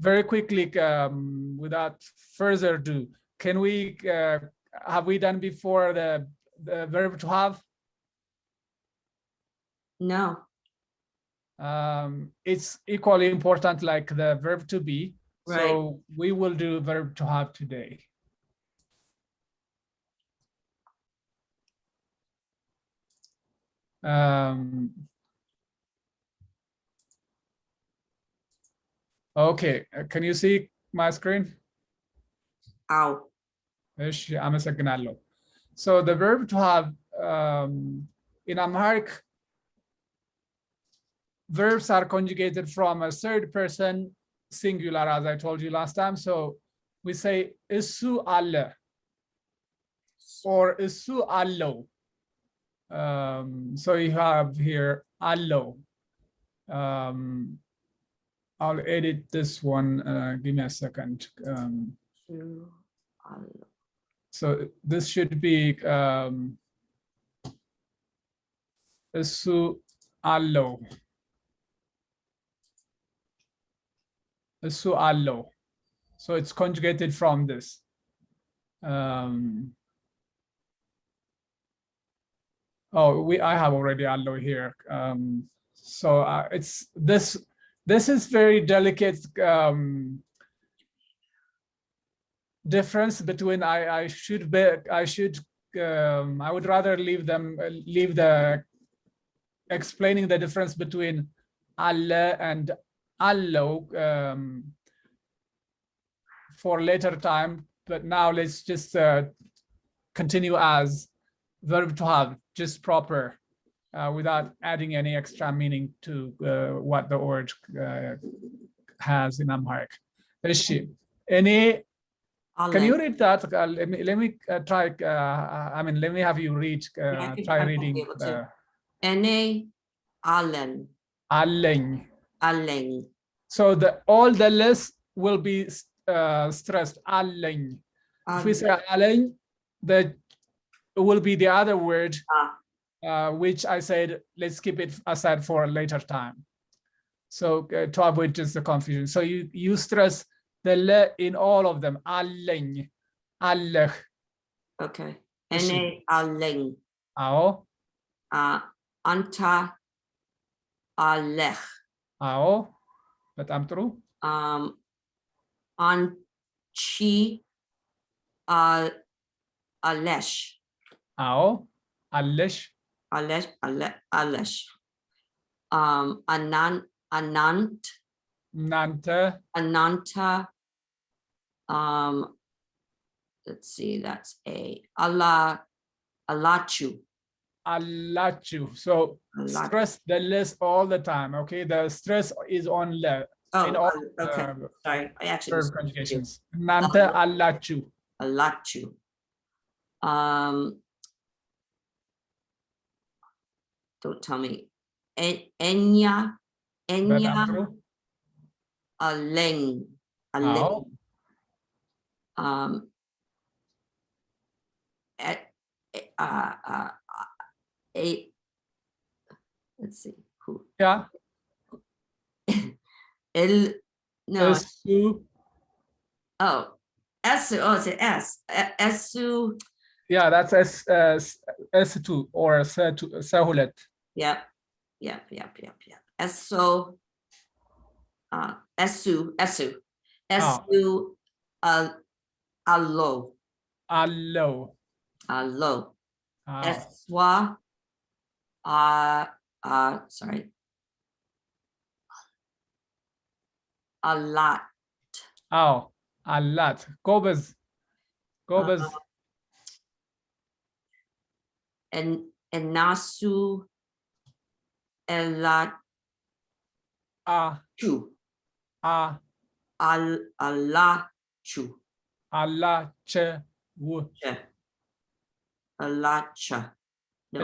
Very quickly, without further ado, can we have we done before the verb to have? No. It's equally important like the verb to be. Right. So we will do verb to have today. Okay, can you see my screen? Ow. So the verb to have in Amharic, verbs are conjugated from a third person singular, as I told you last time. So we say isu alle or isu allo. So you have here allo. I'll edit this one. Give me a second. So this should be isu allo. Isu allo. So it's conjugated from this. I have already allo here. So it's this is very delicate difference between I would rather leave the explaining the difference between alle and allo for later time, but now let's just continue as verb to have, just proper, without adding any extra meaning to what the word has in Amharic. Any? Can you read that? Let me try. I mean, let me have you read. Try reading. Ene allen. Allen. Allen. So all the less will be stressed. Allen. If we say allen, it will be the other word, which I said let's keep it aside for a later time. So to avoid just the confusion. So you stress the le in all of them. Allen. Allah. Okay. Ene allen. Ao. Anta alech. Ao. But I'm true. Anchi alesh. Ao. Alish. Alesh. Alesh. Anant. Nanta. Ananta. Let's see, that's a alachu. Alachu. So stress the less all the time. Okay, the stress is on le. Oh, in all, okay. Sorry, I actually verb conjugations. Nanta alachu. Alachu. Don't tell me. Enya. Aleng. Aleng. Let's see who. Yeah. No. Esu. Oh, esu. Oh, it's an S. Esu. Yeah, that's S2 or Sahulet. Yep. Esu. Esu. Allo. Eswa. Sorry. A lot. Oh, a lot. Gobas. And nasu elat. Chu. Alachu. Alache. Alacha. No,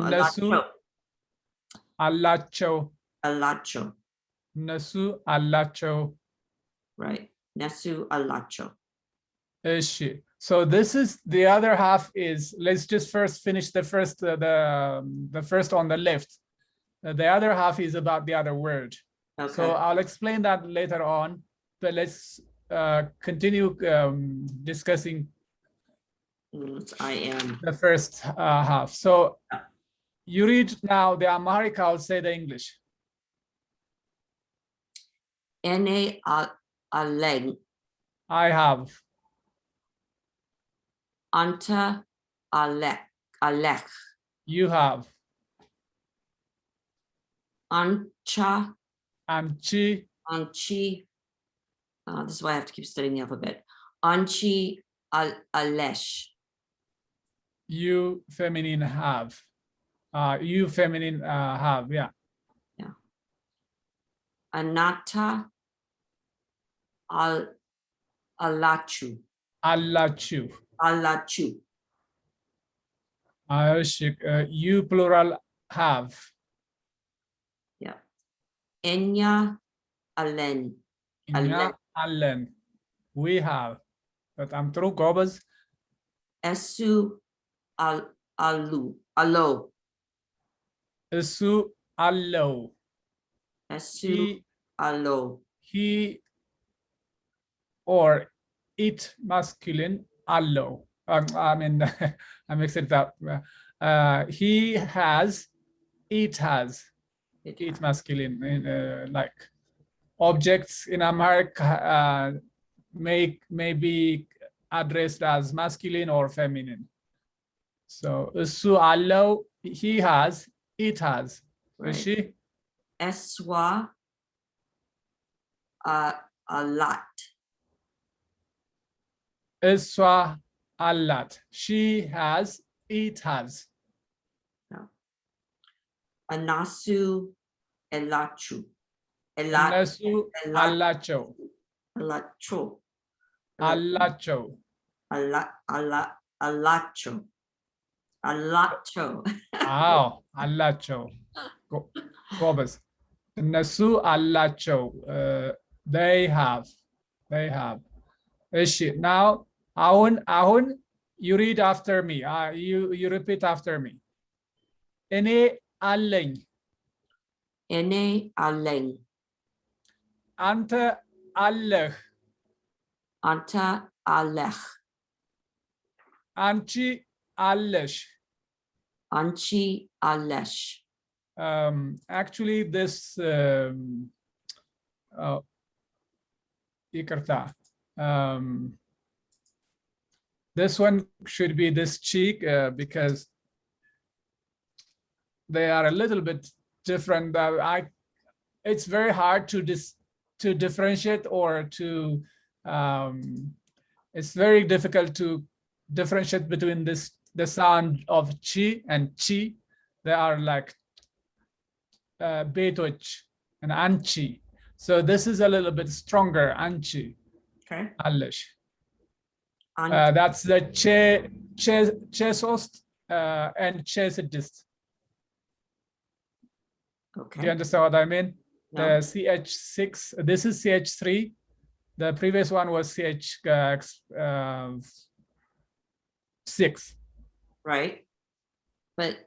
Alacho. Alacho. Nasu alacho. Right. Nasu alacho. So this is the other half is, let's just first finish the first on the left. The other half is about the other word. Okay. So I'll explain that later on, but let's continue discussing It's I am. the first half. So you read now the Amharic, I'll say the English. Ene aleng. I have. Anta alech. You have. Ancha Anchi. anchi. This is why I have to keep studying the alphabet. Anchi alesh. You feminine have. You feminine have. Yeah. Anata alachu. Allachu. Alachu. You plural have. Yeah. Enya alen. Inya allen. We have. But I'm through Gobas. Esu alo. Isu allo. Esu alo. He or it masculine allo. I mean, I mixed it up. He has, it has, it masculine. Like objects in Amharic may be addressed as masculine or feminine. So su allo, he has, it has. Right. She Eswa a lot. iswa allat. She has, it has. Anasu elachu. Nasu allacho. Alacho. Allacho. Alacho. Alacho. Wow, allacho. Gobas. Nasu allacho. They have. They have. Ishi. Now, ahun, you read after me. You repeat after me. Ene aleng. Ene aleng. Anta alleh. Anta alech. Anchi allesh. Anchi alesh. Actually, this this one should be this cheek because they are a little bit different. It's very hard to differentiate or to it's very difficult to differentiate between the sound of chi and chi. They are like betoch and anchi. So this is a little bit stronger, anchi. Okay. Alish. That's the chesost and chesidist. Okay. Do you understand what I mean? No. The CH6, this is CH3. The previous one was CH6. Right. But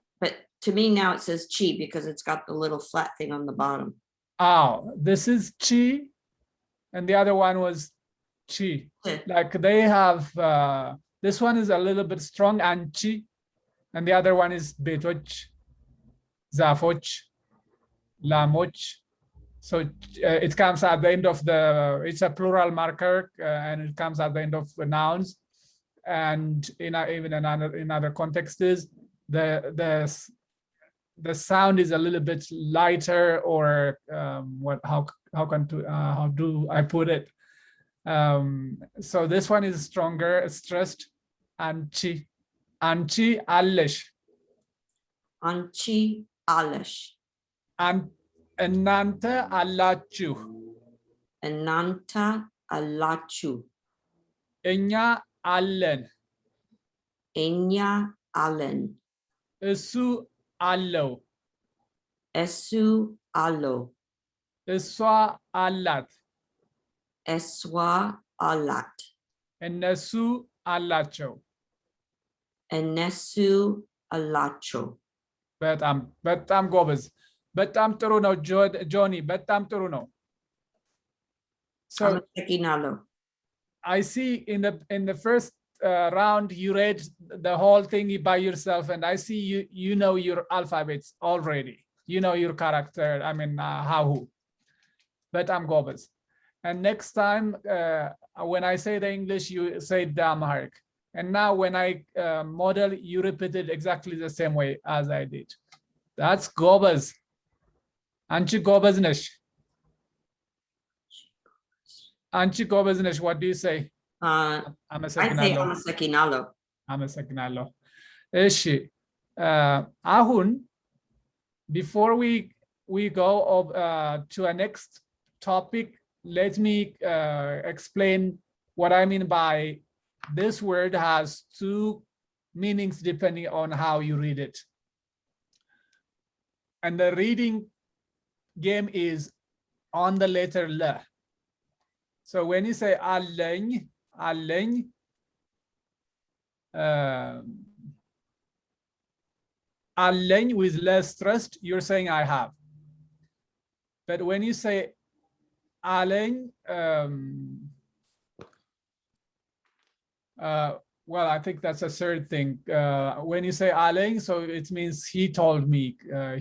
to me now it says chi because it's got the little flat thing on the bottom. Oh, this is chi, and the other one was chi. Like they have, this one is a little bit strong and chi, and the other one is betoch, zafoch, lamoch. So it comes at the end of it's a plural marker, and it comes at the end of the nouns. And even in other contexts, the sound is a little bit lighter, or how do I put it? So this one is stronger, stressed, anchi alish. Anchi alish. And enanta alachu. Enanta alachu. Enya allen. Enya allen. Isu allo. Esu allo. Iswa allat. Eswa alat. Enesu alacho. Enesu alacho. But I'm Gobas. በጣም ጥሩ ነው ጆኒ በጣም ጥሩ ነው so አመሰግናለሁ I see in the first round you read the whole thing by yourself and I see you know your alphabets already you know your character I mean how በጣም ጎበዝ and next time when I say the English you say the Amharic and now when I model you repeat it exactly the same way as I did that's ጎበዝ አንቺ ጎበዝ ነሽ አንቺ ጎበዝ ነሽ what do you say I say አመሰግናለሁ አመሰግናለሁ እሺ አሁን before we go to a next topic let me explain what I mean by this word has two meanings depending on how you read it and the reading game is on the letter L so when you say አለኝ አለኝ አለኝ with less stressed you're saying I have but when you say አለኝ well I think that's a third thing when you say አለኝ so it means he told me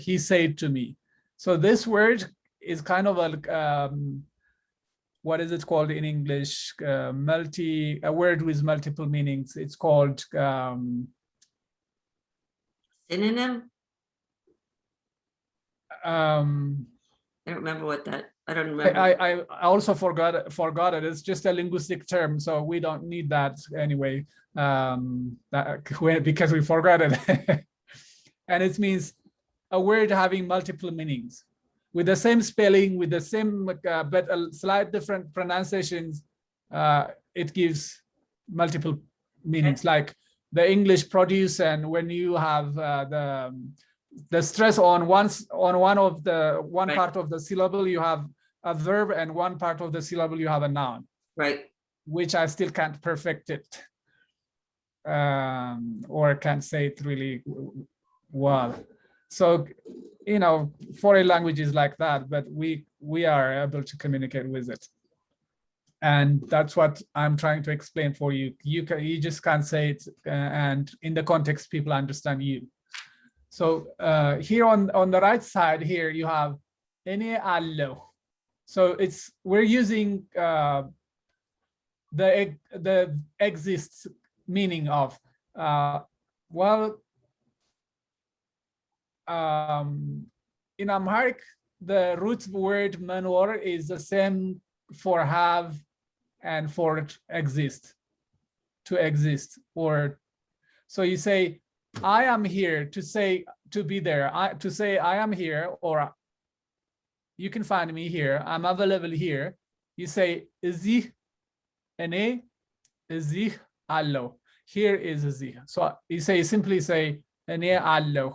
he said to me so this word is kind of a what is it called in English a word with multiple meanings it's called synonym I don't remember what that I don't remember I also forgot it it's just a linguistic term so we don't need that anyway because we forgot it and it means a word having multiple meanings with the same spelling with the same but a slight different pronunciations it gives multiple meanings like the English produce and when you have the stress on one of the right. part of the syllable you have a verb and one part of the syllable you have a noun right which I still can't perfect it or can't say it really well so you know foreign languages like that but we are able to communicate with it and that's what I'm trying to explain for you you just can't say it and in the context people understand you so here on the right side here you have እኔ አለሁ so we're using the exists meaning of well in Amharic the root word manor is the same for have and for exist to exist or so you say I am here to say to be there to say I am here or you can find me here I'm available here you say እዚህ እኔ እዚህ አለሁ here is እዚህ so you simply say እኔ አለሁ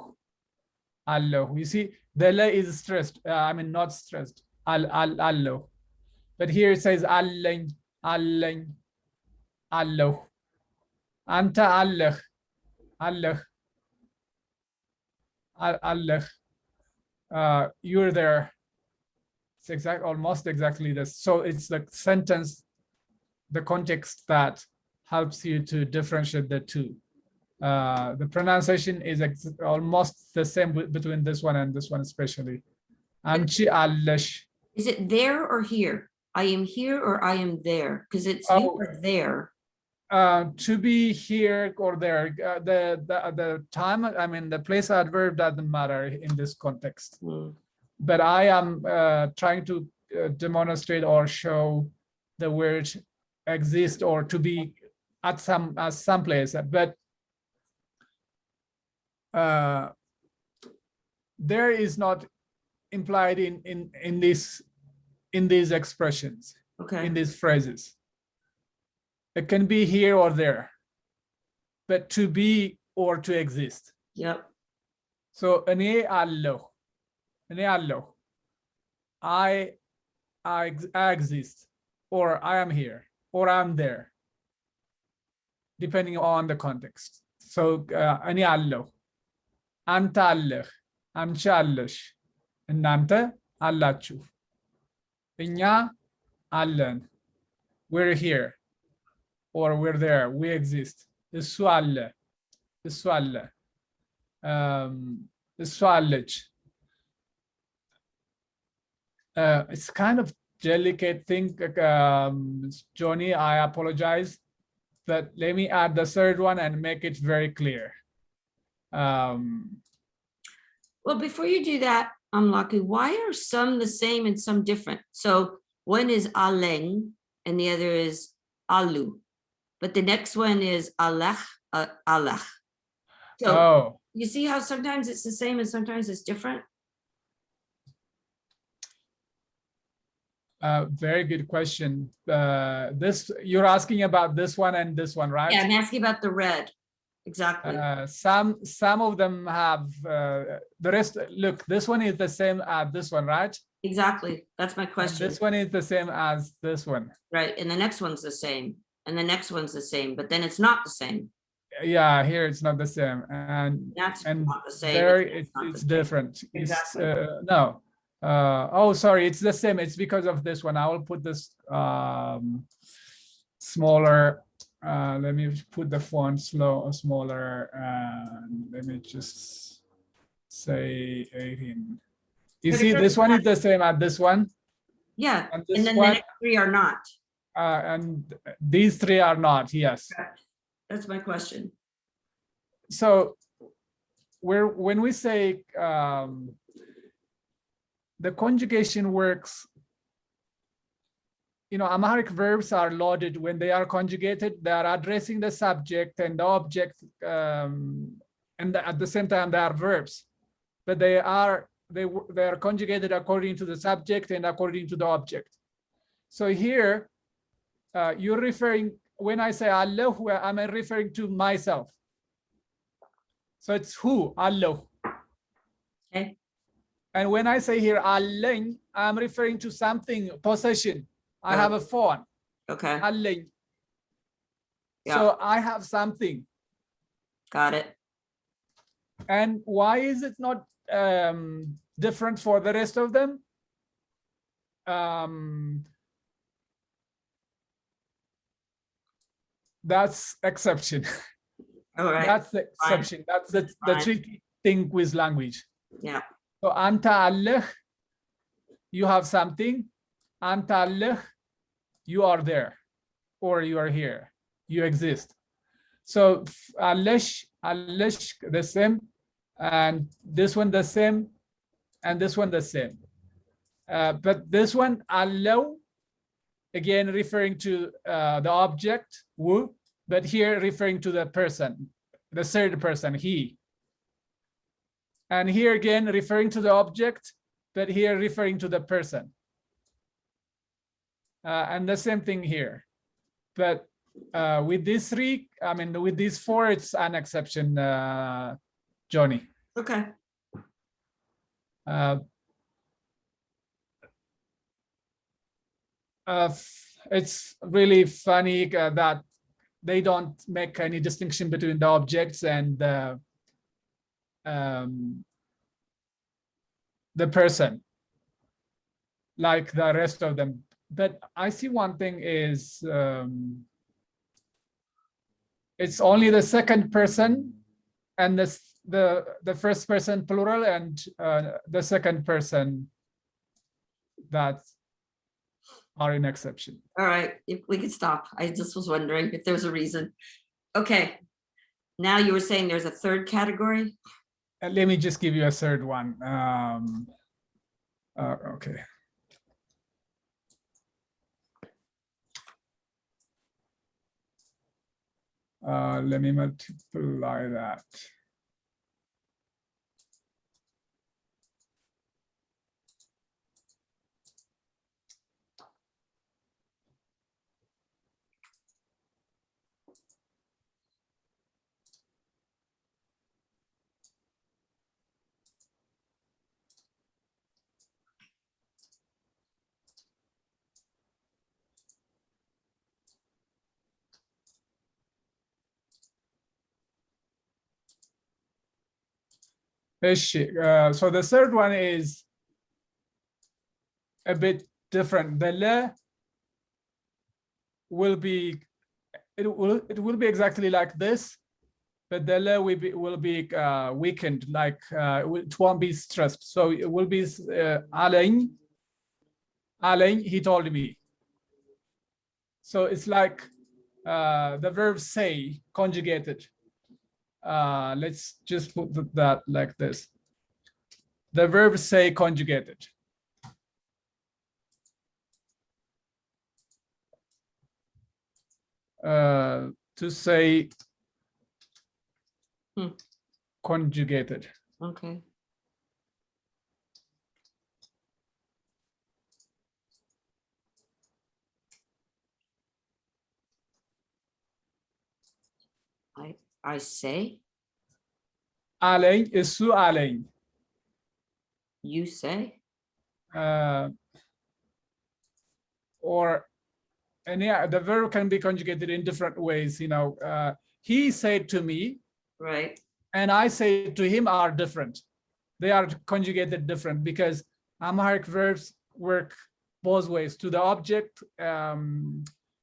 አለሁ you see the le is stressed I mean not stressed አለሁ but here it says አለኝ አለኝ አለሁ አንተ አለህ አለህ አለህ you're there it's almost exactly this so it's the sentence the context that helps you to differentiate the two the pronunciation is almost the same between this one and this one especially አንቺ አለሽ is it there or here I am here or I am there because it's you are there to be here or there the time I mean the place adverb doesn't matter in this context but I am trying to demonstrate or show the word exist or to be at some place but there is not implied in these expressions okay in these phrases it can be here or there but to be or to exist yep so እኔ አለሁ I exist or I am here or I'm there depending on the context so እኔ አለሁ አንተ አለህ አንቺ አለሽ እናንተ አላችሁ እኛ አለን we're here or we're there we exist እሱ አለ እሱ አለ እሷ አለች it's kind of delicate thing Johnny I apologize but let me add the third one and make it very clear Well, before you do that, I'm lucky. Why are some the same and some different? So one is aleng and the other is alu, but the next one is alach, alach. So you see how sometimes it's the same and sometimes it's different? Very good question. This you're asking about this one and this one, right? Yeah, I'm asking about the red. Exactly. Some of them have the rest. Look, this one is the same as this one, right? Exactly. That's my question. And this one is the same as this one. Right. And the next one's the same. And the next one's the same, but then it's not the same. Yeah, here it's not the same. And that's and not the same. there it's different. Exactly. No. Oh, sorry, it's the same. It's because of this one. I will put this smaller. Let me put the font smaller. Let me just say 18. You see, this one is the same as this one. Yeah, and this then one, the next three are not. And these three are not. Yes. Correct. That's my question. So, when we say the conjugation works. You know, Amharic verbs are loaded when they are conjugated. They are addressing the subject and the object, and at the same time they are verbs, but they are conjugated according to the subject and according to the object. So here, you're referring when I say Allah, I'm referring to myself. So it's who Allah. Okay. And when I say here Allah, I'm referring to something possession. I have a phone. Okay. Yeah. So I have something. Got it. And why is it not different for the rest of them? That's exception. All right. That's the exception. Fine. That's the tricky thing with language. Yeah. So anta Allah, you have something. Anta Allah, you are there, or you are here, you exist. So alish the same, and this one the same, and this one the same. But this one allow, again referring to the object wu, but here referring to the person, the third person he. And here again referring to the object, but here referring to the person. And the same thing here, but with these three, I mean, with these four, it's an exception, Johnny. Okay. It's really funny that they don't make any distinction between the objects and the person, like the rest of them. But I see one thing is it's only the second person and the first person plural and the second person that are an exception. All right, if we could stop. I just was wondering if there's a reason. Okay, now you were saying there's a third category. Let me just give you a third one. Okay. Let me multiply that. So the third one is a bit different. The le will be, it will be exactly like this, but the le will be weakened, like it won't be stressed. So it will be Alain, he told me. So it's like the verb say conjugated. Let's just put that like this. The verb say conjugated. To say conjugated. Okay. I say. Alain esu Alain. You say. Or and yeah, the verb can be conjugated in different ways. You know, he said to me, Right. and I say to him are different. They are conjugated different because Amharic verbs work both ways. To the object, they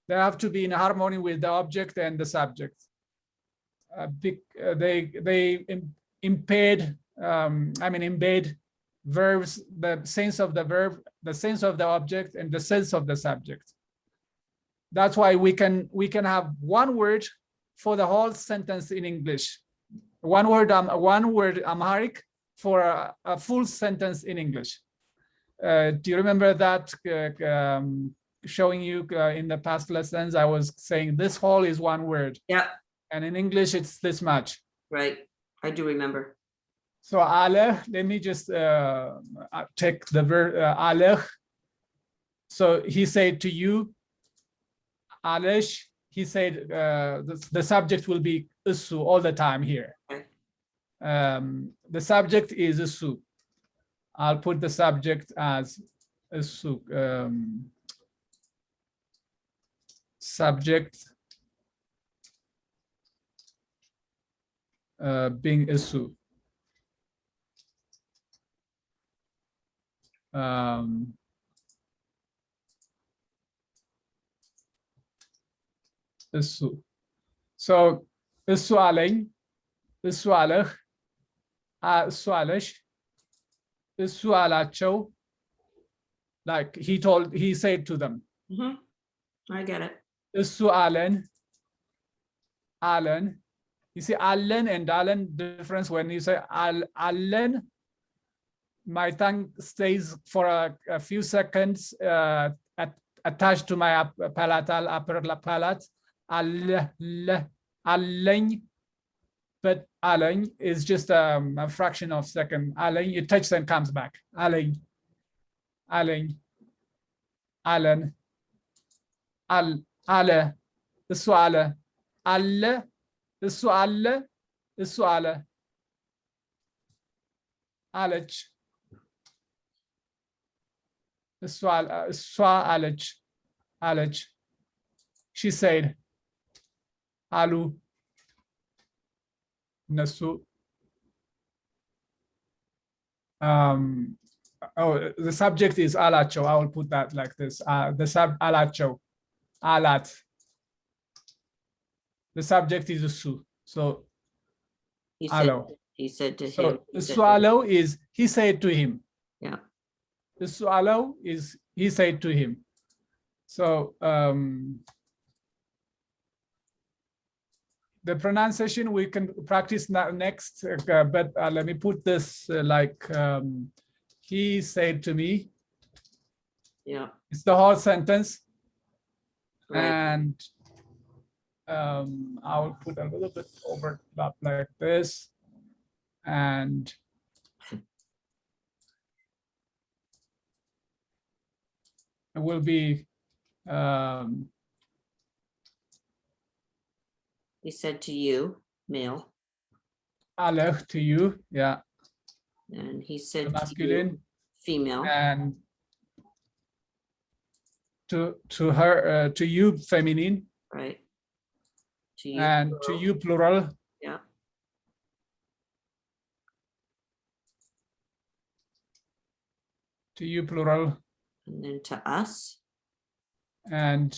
have to be in harmony with the object and the subject. They embed, embed verbs, the sense of the verb, the sense of the object, and the sense of the subject. That's why we can have one word for the whole sentence in English. One word Amharic for a full sentence in English. Do you remember that showing you in the past lessons? I was saying this whole is one word. Yeah. And in English, it's this much. Right. I do remember. So aleh, let me just take the verb aleh. So he said to you, Alesh, he said the subject will be isu all the time here. Okay. The subject is isu. I'll put the subject as isu. Subject being isu. Isu. So isu alain, isu aleh, isu alesh, isu alacho. Like he said to them. I get it. Isu Allen. Allen. You see Allen and Allen difference. When you say Allen, my tongue stays for a few seconds attached to my palatal upper palate. Allen, but Allen is just a fraction of second. Allen, you touch and comes back. Allen, Allen, Allen, Ale, እሱ አለ አለ እሱ አለ እሱ አለ አለች እሷ አለች አለች she said አሉ እነሱ oh, the subject is አላቸው. I will put that like this. The አላቸው alat. The subject is usu. So he said to so him. Usu alo is he said to him. Yeah. Usu alo is he said to him. So the pronunciation we can practice next, but let me put this like he said to me. Yeah. It's the whole sentence. Right. And I will put a little bit overlap like this, and it will be he said to you, male. Alech to you, yeah. And he said masculine, to you, female. And to her, to you, feminine. Right. To you, and plural. To you, plural. Yeah. To you, plural. and then to us, and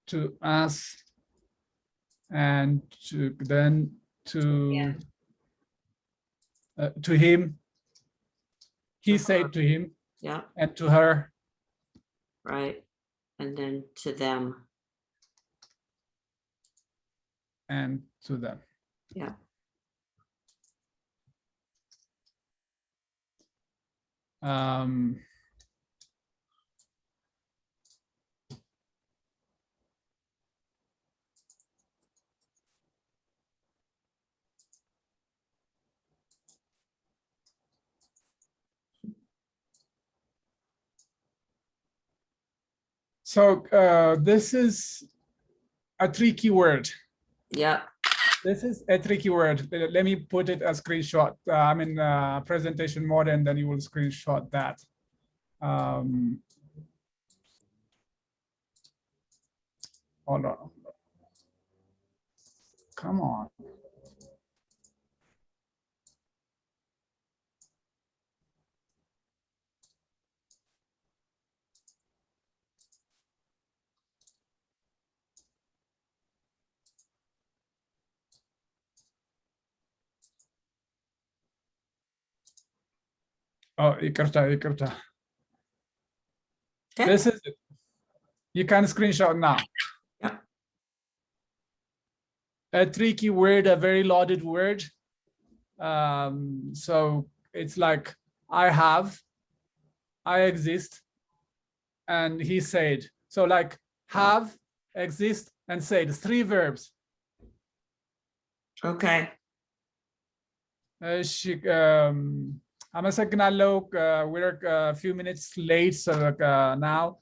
to us, and then to him. He said to him, yeah, and to her, right, and then to them, and to them. yeah. So this is a tricky word. Yeah. This is a tricky word. Let me put it a screenshot. I'm in presentation mode, and then you will screenshot that. Hold on. Come on. Oh, ikarta. Okay. This is it. You can screenshot now. Yeah. A tricky word, a very loaded word. So it's like I have, I exist, and he said. So like have, exist, and said, 3 verbs. Okay. አመሰግናለሁ። We're a few minutes late, so now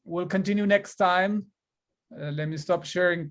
we'll continue next time. Let me stop sharing